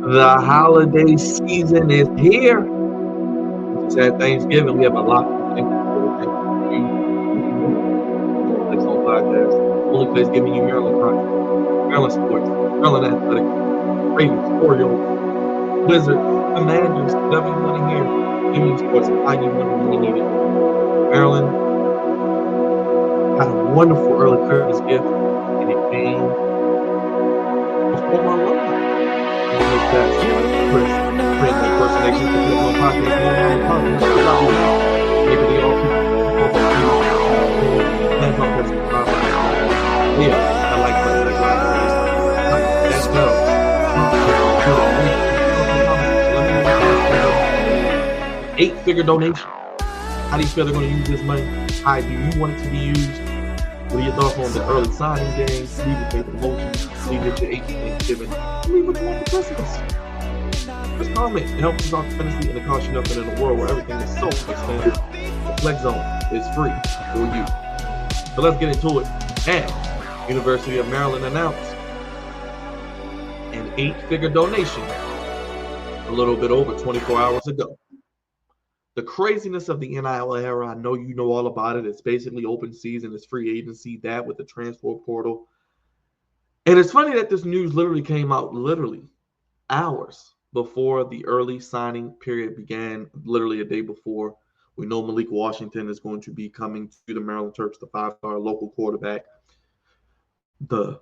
The holiday season is here. We just had Thanksgiving. We have a lot to thank you for. Thank you. Flex on podcast. Only place giving you Maryland content, Maryland sports, Maryland athletics, Ravens, Orioles, Wizards, Commanders, whatever you want to hear. Giving you sports how you want it when you need it. Maryland got a wonderful early Christmas gift, and it came from former alumni. I'm gonna make that Chris print that impersonation for Flex on podcast. Maryland content. I love you. Maybe they all hands on this. Yeah, I like that. Let's go. Eight-figure donation. How do you feel they're going to use this money? How do you want it to be used? What are your thoughts on the early signing day? Leave your favorite emoji. Leave it to 8th Thanksgiving. Leave what you want for Christmas. Just comment. It helps us out tremendously, and it costs you nothing in a world where everything is so expensive. The Flex Zone is free for you. So let's get into it. And University of Maryland announced an 8-figure donation a little bit over 24 hours ago. The craziness of the NIL era, I know you know all about it. It's basically open season. It's free agency, that with the transfer portal. And it's funny that this news literally came out hours before the early signing period began, literally a day before. We know Malik Washington is going to be coming to the Maryland Terps, the 5-star local quarterback. The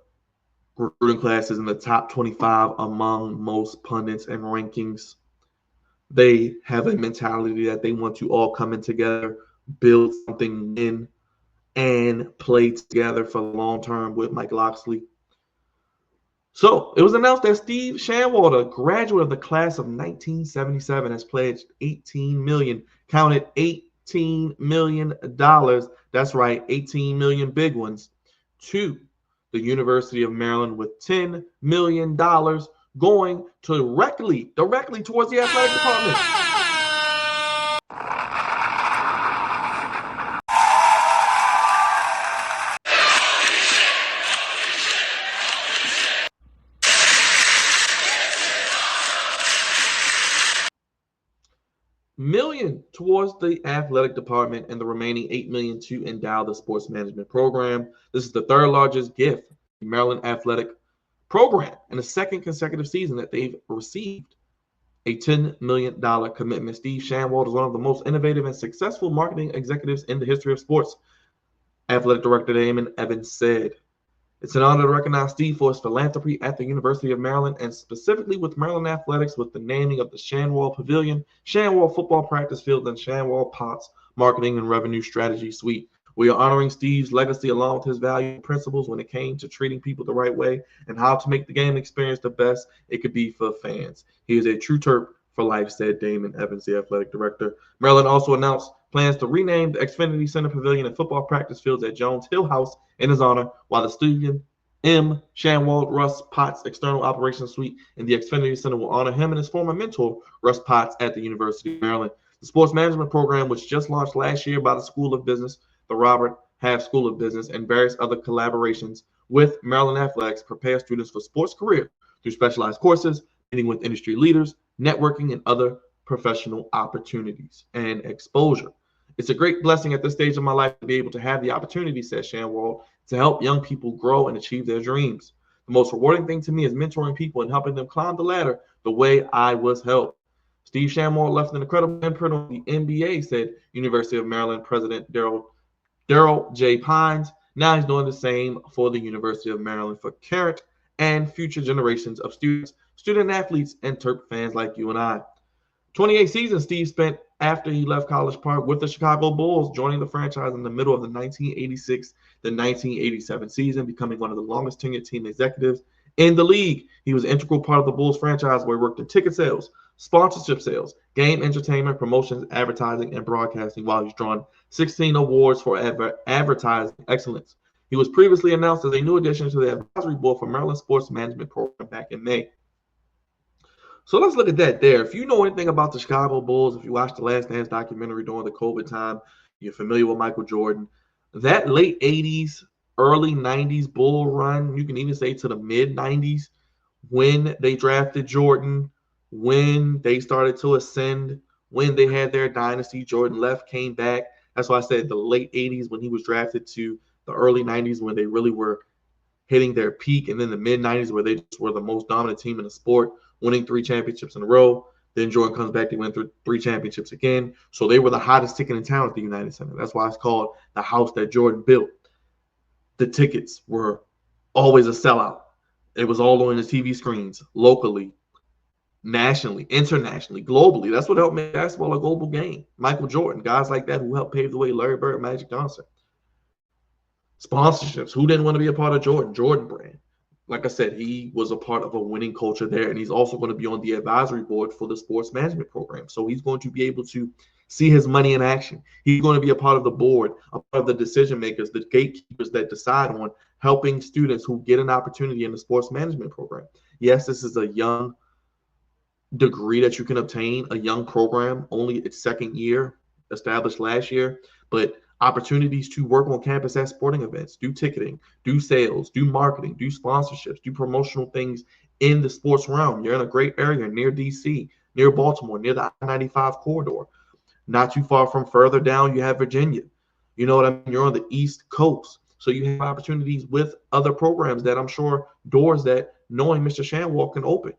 recruiting class is in the top 25 among most pundits and rankings. They have a mentality that they want to all come in together, build something in, and play together for the long term with Mike Locksley. So it was announced that Steve Schanwald, a graduate of the class of 1977, has pledged $18 million. Counted $18 million. That's right, 18 million big ones to the University of Maryland, with $10 million going directly towards the athletic department. Million towards the athletic department, and the remaining $8 million to endow the sports management program. This is the third largest gift the Maryland athletic program in the second consecutive season that they've received a $10 million commitment. Steve Schanwald is one of the most innovative and successful marketing executives in the history of sports. Athletic Director Damon Evans said, "It's an honor to recognize Steve for his philanthropy at the University of Maryland, and specifically with Maryland Athletics, with the naming of the Schanwald Pavilion, Schanwald Football Practice Field, and Schanwald Potts Marketing and Revenue Strategy Suite. We are honoring Steve's legacy along with his value and principles when it came to treating people the right way and how to make the game experience the best it could be for fans. He is a true Terp for life," said Damon Evans, the athletic director. Maryland also announced plans to rename the Xfinity Center Pavilion and football practice fields at Jones Hill House in his honor, while the Stephen M. Schanwald Russ Potts External Operations Suite in the Xfinity Center will honor him and his former mentor, Russ Potts, at the University of Maryland. The sports management program, which just launched last year by the School of Business, the Robert Half School of Business, and various other collaborations with Maryland Athletics, prepare students for sports careers through specialized courses, meeting with industry leaders, networking, and other professional opportunities and exposure. It's a great blessing at this stage of my life to be able to have the opportunity, says Schanwald, to help young people grow and achieve their dreams. The most rewarding thing to me is mentoring people and helping them climb the ladder the way I was helped. Steve Schanwald left an incredible imprint on the NBA, said University of Maryland President Daryl J. Pines. Now he's doing the same for the University of Maryland for current and future generations of students, student athletes, and Terp fans like you and I. 28 seasons Steve spent after he left College Park with the Chicago Bulls, joining the franchise in the middle of the 1986 to 1987 season, becoming one of the longest tenured team executives in the league. He was an integral part of the Bulls franchise, where he worked in ticket sales, sponsorship sales, game entertainment, promotions, advertising, and broadcasting, while he's drawn 16 awards for advertising excellence. He was previously announced as a new addition to the advisory board for Maryland Sports Management Program back in May. So let's look at that there. If you know anything about the Chicago Bulls, if you watched the Last Dance documentary during the COVID time, you're familiar with Michael Jordan. That late 80s, early 90s Bull run, you can even say to the mid 90s, when they drafted Jordan, when they started to ascend, when they had their dynasty. Jordan left, came back. That's why I said the late 80s when he was drafted to the early 90s when they really were hitting their peak, and then the mid 90s where they just were the most dominant team in the sport, winning 3 championships in a row. Then Jordan comes back, they win through 3 championships again. So they were the hottest ticket in town at the United Center. That's why it's called the house that Jordan built. The tickets were always a sellout. It was all on the TV screens, locally, nationally, internationally, globally. That's what helped make basketball a global game. Michael Jordan, guys like that who helped pave the way, Larry Bird, Magic Johnson. Sponsorships. Who didn't want to be a part of Jordan brand? Like I said, he was a part of a winning culture there, and he's also going to be on the advisory board for the sports management program. So he's going to be able to see his money in action. He's going to be a part of the board, a part of the decision makers, the gatekeepers that decide on helping students who get an opportunity in the sports management program. Yes, this is a young degree that you can obtain, a young program, only its second year, established last year, but opportunities to work on campus at sporting events, do ticketing, do sales, do marketing, do sponsorships, do promotional things in the sports realm. You're in a great area near DC, near Baltimore, near the I-95 corridor. Not too far from further down, you have Virginia. You know what I mean? You're on the East Coast. So you have opportunities with other programs that I'm sure doors that knowing Mr. Schanwald can open.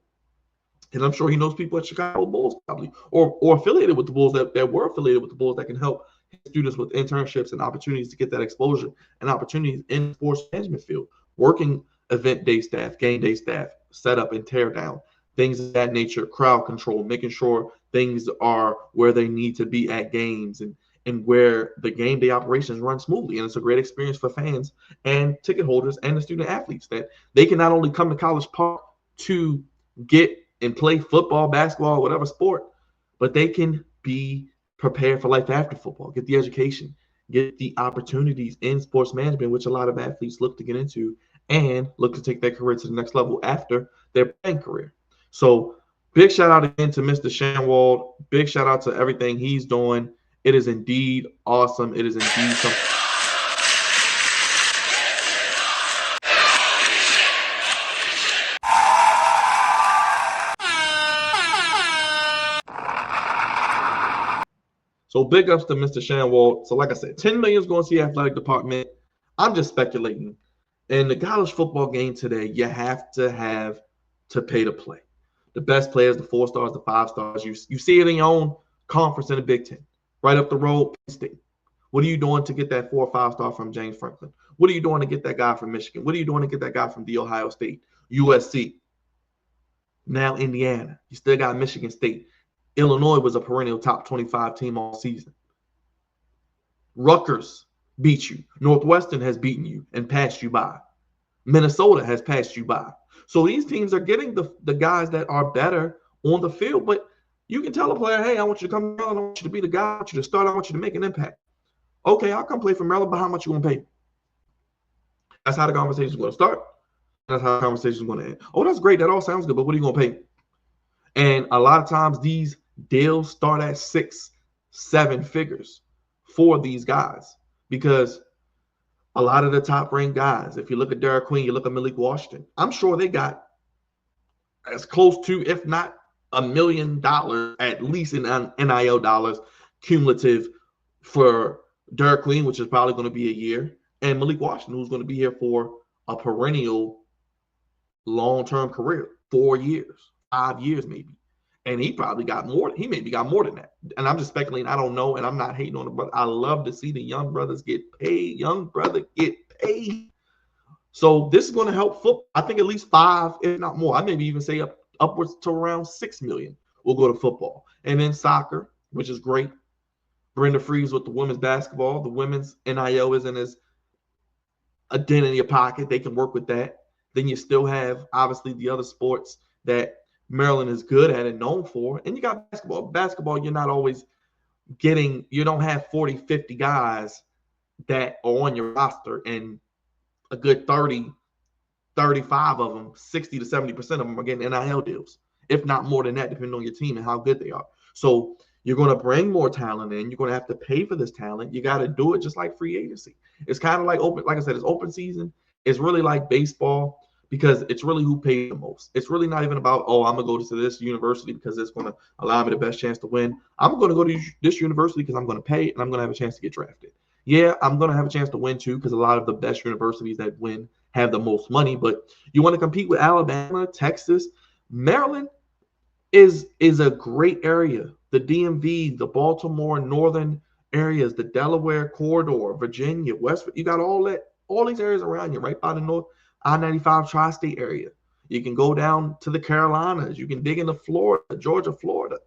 And I'm sure he knows people at Chicago Bulls probably, or affiliated with the Bulls that were affiliated with the Bulls that can help students with internships and opportunities to get that exposure and opportunities in the sports management field, working event day staff, game day staff, setup and tear down, things of that nature, crowd control, making sure things are where they need to be at games and where the game day operations run smoothly. And it's a great experience for fans and ticket holders and the student athletes that they can not only come to College Park to get and play football, basketball, whatever sport, but they can be prepared for life after football, get the education, get the opportunities in sports management, which a lot of athletes look to get into and look to take their career to the next level after their playing career. So big shout out again to Mr. Schanwald. Big shout out to everything he's doing. It is indeed awesome. It is indeed something. So big ups to Mr. Schanwald. So like I said, 10 million is going to see athletic department. I'm just speculating. In the college football game today, you have to pay to play. The best players, the 4 stars, the 5 stars. You see it in your own conference in the Big Ten. Right up the road, Penn State. What are you doing to get that 4 or 5 star from James Franklin? What are you doing to get that guy from Michigan? What are you doing to get that guy from the Ohio State, USC? Now Indiana. You still got Michigan State. Illinois was a perennial top 25 team all season. Rutgers beat you. Northwestern has beaten you and passed you by. Minnesota has passed you by. So these teams are getting the guys that are better on the field, but you can tell a player, hey, I want you to come around. I want you to be the guy. I want you to start. I want you to make an impact. Okay, I'll come play for Maryland, but how much you going to pay me? That's how the conversation is going to start. That's how the conversation is going to end. Oh, that's great. That all sounds good, but what are you going to pay me? And a lot of times these deals start at 6, 7 figures for these guys because a lot of the top-ranked guys, if you look at Derek Queen, you look at Malik Washington, I'm sure they got as close to, if not $1 million, at least in NIL dollars, cumulative for Derek Queen, which is probably going to be a year, and Malik Washington, who's going to be here for a perennial long-term career, 4 years, 5 years maybe. And he probably got more. He maybe got more than that. And I'm just speculating. I don't know. And I'm not hating on it, but I love to see the young brothers get paid. Young brother get paid. So this is going to help football. I think at least 5, if not more. I maybe even say upwards to around 6 million will go to football. And then soccer, which is great. Brenda Freeze with the women's basketball. The women's NIL isn't as a dent in your pocket. They can work with that. Then you still have, obviously, the other sports that Maryland is good at and known for. And you got basketball. Basketball, you're not always getting – you don't have 40, 50 guys that are on your roster, and a good 30, 35 of them, 60 to 70% of them are getting NIL deals, if not more than that, depending on your team and how good they are. So you're going to bring more talent in. You're going to have to pay for this talent. You got to do it just like free agency. It's kind of like open – like I said, it's open season. It's really like baseball. because it's really who pays the most. It's really not even about, oh, I'm going to go to this university because it's going to allow me the best chance to win. I'm going to go to this university because I'm going to pay and I'm going to have a chance to get drafted. Yeah, I'm going to have a chance to win too because a lot of the best universities that win have the most money. But you want to compete with Alabama, Texas, Maryland is a great area. The DMV, the Baltimore, northern areas, the Delaware corridor, Virginia, West, you got all these areas around you, right by the North I-95 tri-state area. You can go down to the Carolinas. You can dig into Florida, Georgia, Florida.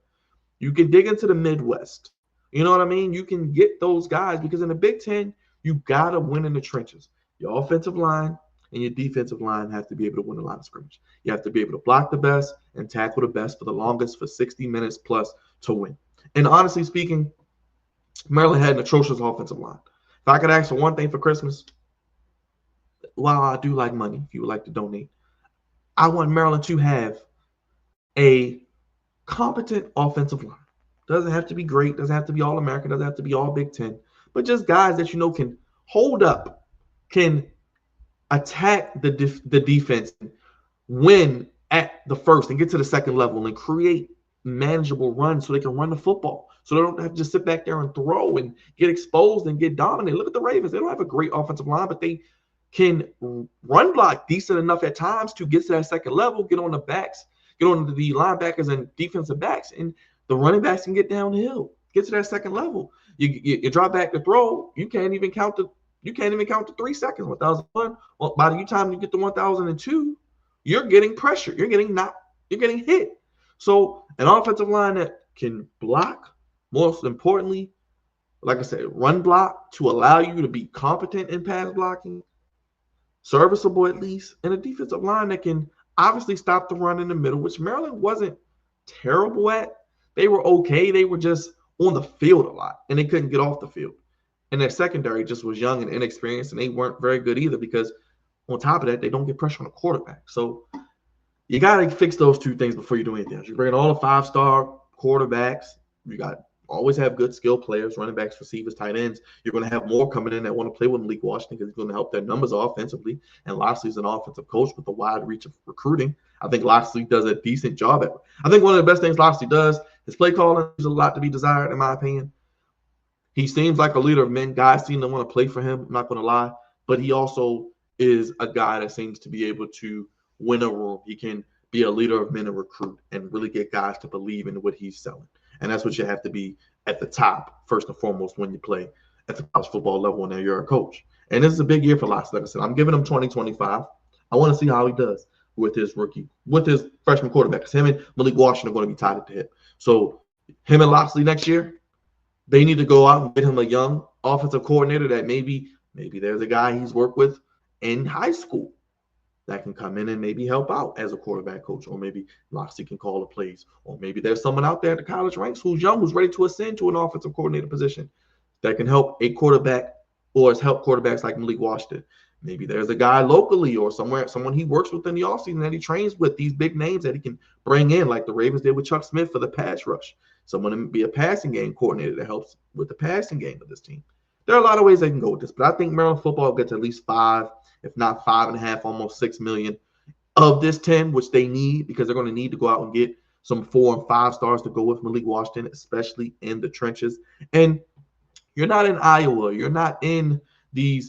You can dig into the Midwest. You know what I mean? You can get those guys because in the Big Ten, you got to win in the trenches. Your offensive line and your defensive line have to be able to win the line of scrimmage. You have to be able to block the best and tackle the best for the longest for 60 minutes plus to win. And honestly speaking, Maryland had an atrocious offensive line. If I could ask for one thing for Christmas, while I do like money, if you would like to donate, I want Maryland to have a competent offensive line. Doesn't have to be great, doesn't have to be all American, doesn't have to be all Big Ten, but just guys that you know can hold up, can attack the defense, win at the first and get to the second level and create manageable runs so they can run the football. So they don't have to just sit back there and throw and get exposed and get dominated. Look at the Ravens. They don't have a great offensive line, but they can run block decent enough at times to get to that second level, get on the backs, get on the linebackers and defensive backs, and the running backs can get downhill, get to that second level. You drop back to throw, you can't even count to 3 seconds. 1,001. Well, by the time you get to 1,002, you're getting pressure. You're getting hit. So an offensive line that can block, most importantly, like I said, run block to allow you to be competent in pass blocking, serviceable at least, and a defensive line that can obviously stop the run in the middle, which Maryland wasn't terrible at. They were okay. They were just on the field a lot, and they couldn't get off the field. And their secondary just was young and inexperienced, and they weren't very good either because on top of that, they don't get pressure on the quarterback. So you got to fix those two things before you do anything else. You bring in all the 5-star quarterbacks. You got always have good skill players, running backs, receivers, tight ends. You're going to have more coming in that want to play with Malik Washington because he's going to help their numbers offensively. And Loxley's an offensive coach with a wide reach of recruiting. I think Loxley does a decent job at it. I think one of the best things Loxley does, his play calling is a lot to be desired, in my opinion. He seems like a leader of men. Guys seem to want to play for him, I'm not going to lie. But he also is a guy that seems to be able to win a room. He can be a leader of men and recruit and really get guys to believe in what he's selling. And that's what you have to be at the top, first and foremost, when you play at the college football level and you're a coach. And this is a big year for Loxley. Like I said, I'm giving him 2025. I want to see how he does with his freshman quarterback. Because him and Malik Washington are going to be tied at the hip. So him and Loxley next year, they need to go out and get him a young offensive coordinator that maybe there's a guy he's worked with in high school that can come in and maybe help out as a quarterback coach, or maybe Loxley can call the plays, or maybe there's someone out there at the college ranks who's young, who's ready to ascend to an offensive coordinator position that can help a quarterback or has helped quarterbacks like Malik Washington. Maybe there's a guy locally or somewhere, someone he works with in the offseason that he trains with, these big names that he can bring in, like the Ravens did with Chuck Smith for the pass rush. Someone to be a passing game coordinator that helps with the passing game of this team. There are a lot of ways they can go with this, but I think Maryland football gets at least 5, if not 5.5, almost 6 million of this 10, which they need because they're going to need to go out and get some 4 and 5 stars to go with Malik Washington, especially in the trenches. And you're not in Iowa. You're not in the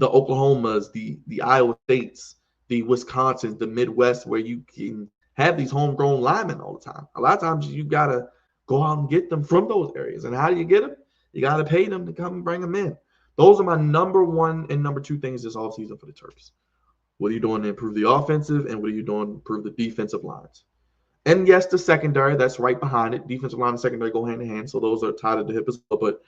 Oklahomas, the Iowa States, the Wisconsins, the Midwest, where you can have these homegrown linemen all the time. A lot of times you got to go out and get them from those areas. And how do you get them? You got to pay them to come and bring them in. Those are my number 1 and number 2 things this offseason for the Terps. What are you doing to improve the offensive, and what are you doing to improve the defensive lines? And yes, the secondary, that's right behind it. Defensive line and secondary go hand in hand, so those are tied at the hip as well. But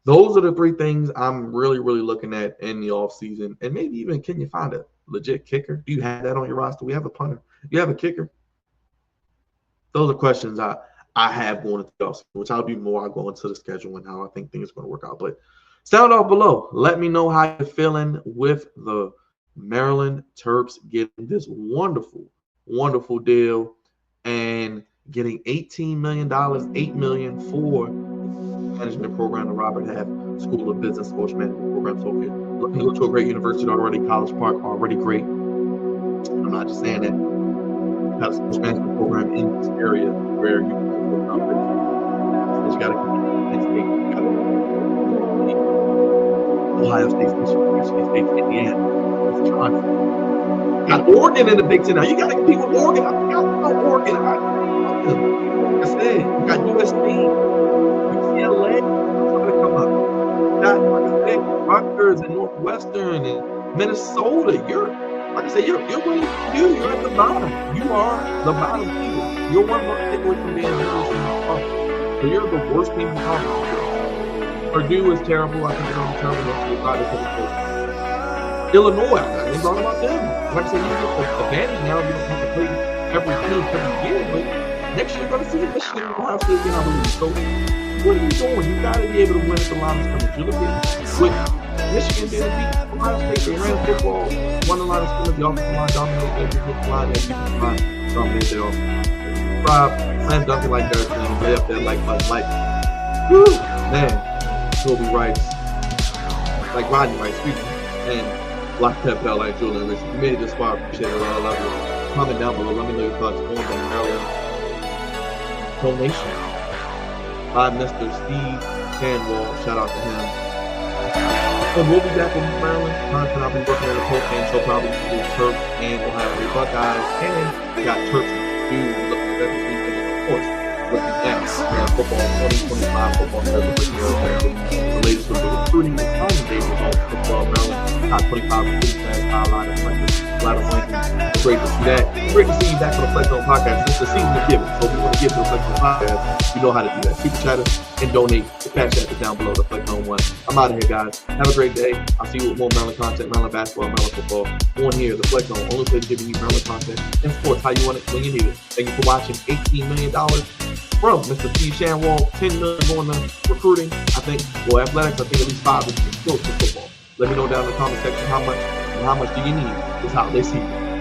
those are the 3 things I'm really, really looking at in the offseason. And maybe even, can you find a legit kicker? Do you have that on your roster? We have a punter. You have a kicker? Those are questions I have going into the offseason, which I'll be more go into the schedule and how I think things are going to work out. But sound off below. Let me know how you're feeling with the Maryland Terps getting this wonderful, wonderful deal and getting $18 million, $8 million for management program, the Robert Half School of Business Sports Management program. So if you're looking to go to a great university already, College Park, already great. I'm not just saying that. You have a sports management program in this area where you can go for conference. So you got to compete with Penn State. You got to compete with Ohio State, Michigan State, Indiana, Wisconsin. You got Oregon in the Big Ten now. You got to compete with Oregon. I forgot about Oregon. Like I said, you got USC, UCLA. Trying to come up. You got, like I said, Rutgers and Northwestern and Minnesota. You're really few. You're at the bottom. You are the bottom team. You're one more thing away from being a conference. So you're the worst team in the conference. Purdue is terrible. I think they're going to be terrible. Illinois, I ain't talking about them. Like I said, you get the advantage now. You don't have to play every team every year, but next year you're going to see Michigan and Ohio State again, I believe. So what are you doing? You got to be able to win at the line of scrimmage. You're looking with Michigan didn't beat Ohio State. They ran football, won the line of scrimmage. The offensive line dominated the defensive line. The defensive line dominated their offense. Rob, slam dunking like Derek Green, lay up there like Bud Light. Woo, man, Toby Rice, like Rodney Rice, and Black Pepper like Julian Richard. You made it this far. Appreciate it. I love you. Comment down below. Let me know your thoughts on the Maryland donation by Mr. Steve Schanwald. Shout out to him. And we'll be back in Maryland. Content I'll be working at a post-game show probably with Terps and Ohio State Buckeyes. And we got Terps to do looking at that this weekend. Of course, looking at football 2025 football the latest with the recruiting and signing day results for football Maryland. Top 25 recruiting class highlighted a lot of rankings. Great to see that. Great to see you back on the Flex Zone podcast. It's the season of giving. So if you want to give to the Flex Zone podcast, you know how to do that. Super chatter and donate. The cash app is down below, the Flex Zone 1. I'm out of here, guys. Have a great day. I'll see you with more Maryland content, Maryland basketball, Maryland football. On here, the Flex Zone, only place giving you Maryland content and sports how you want it when you need it. Thank you for watching. $18 million from Mr. Steve Schanwald. $10 million going to recruiting. I think, well, athletics, I think at least 5 is close to football. Let me know down in the comment section how much do you need. This how they see you.